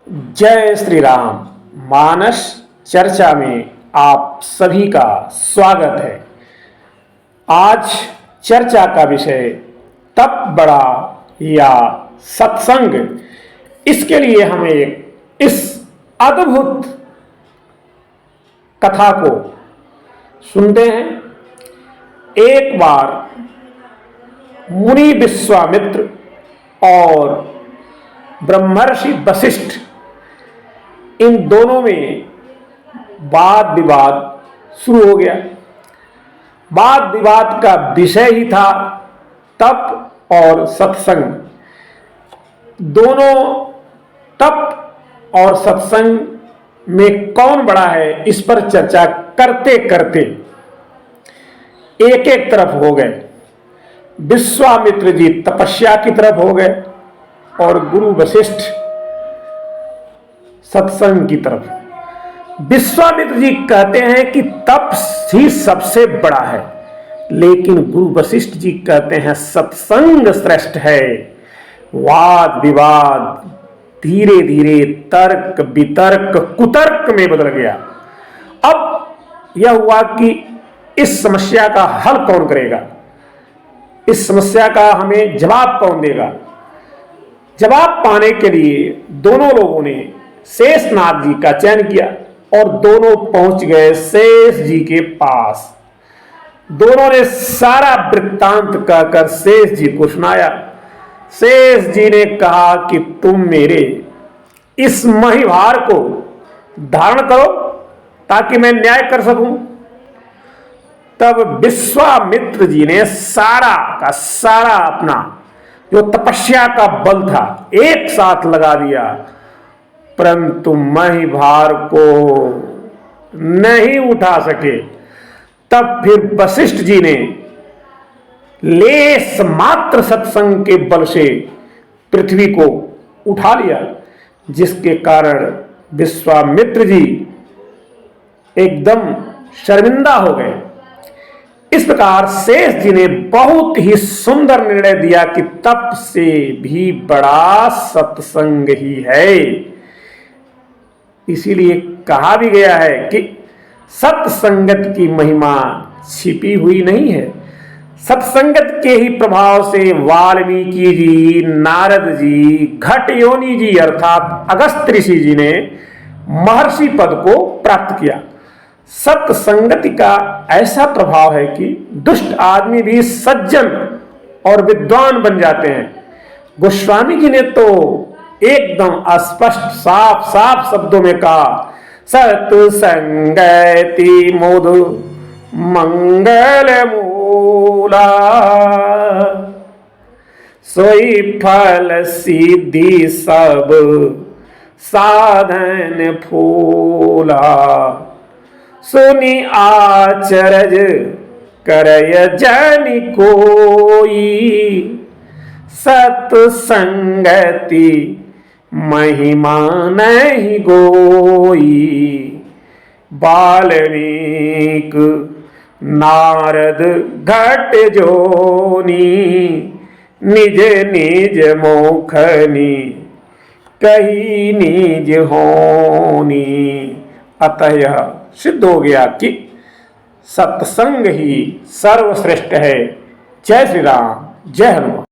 जय श्री राम। मानस चर्चा में आप सभी का स्वागत है। आज चर्चा का विषय तप बड़ा या सत्संग। इसके लिए हमें इस अद्भुत कथा को सुनते हैं। एक बार मुनि विश्वामित्र और ब्रह्मर्षि वशिष्ठ, इन दोनों में वाद विवाद शुरू हो गया। वाद विवाद का विषय ही था तप और सत्संग। दोनों तप और सत्संग में कौन बड़ा है, इस पर चर्चा करते करते एक एक तरफ हो गए। विश्वामित्र जी तपस्या की तरफ हो गए और गुरु वशिष्ठ सत्संग की तरफ। विश्वामित्र जी कहते हैं कि तप ही सबसे बड़ा है, लेकिन गुरु वशिष्ठ जी कहते हैं सत्संग श्रेष्ठ है। वाद विवाद धीरे धीरे तर्क वितर्क कुतर्क में बदल गया। अब यह हुआ कि इस समस्या का हल कौन करेगा, इस समस्या का हमें जवाब कौन देगा। जवाब पाने के लिए दोनों लोगों ने शेषनाग जी का चयन किया और दोनों पहुंच गए शेष जी के पास। दोनों ने सारा वृत्तांत कहकर शेष जी को सुनाया। शेष जी ने कहा कि तुम मेरे इस महिभार को धारण करो ताकि मैं न्याय कर सकूं। तब विश्वामित्र जी ने सारा का सारा अपना जो तपस्या का बल था एक साथ लगा दिया, परंतु महिभार को नहीं उठा सके। तब फिर वशिष्ठ जी ने लेस मात्र सत्संग के बल से पृथ्वी को उठा लिया, जिसके कारण विश्वामित्र जी एकदम शर्मिंदा हो गए। इस प्रकार शेष जी ने बहुत ही सुंदर निर्णय दिया कि तप से भी बड़ा सत्संग ही है। इसीलिए कहा भी गया है कि सत्संगत की महिमा छिपी हुई नहीं है। सत्संगत के ही प्रभाव से वाल्मीकि जी, नारद जी, घट योनि जी अर्थात अगस्त्य ऋषि जी ने महर्षि पद को प्राप्त किया। सत्संगति का ऐसा प्रभाव है कि दुष्ट आदमी भी सज्जन और विद्वान बन जाते हैं। गोस्वामी जी ने तो एकदम स्पष्ट साफ साफ शब्दों में कहा, सत्संगति मुदु मंगल मूला, सोई फल सिद्धि सब साधन फूला, सुनी आचरज करय जन कोई, सत्संगति महिमा नहीं गोई। वाल्मीक नारद घट जोनी, निज निज मुखनी कही निज होनी। अतः यह सिद्ध हो गया कि सत्संग ही सर्वश्रेष्ठ है। जय श्री राम, जय हनुमान।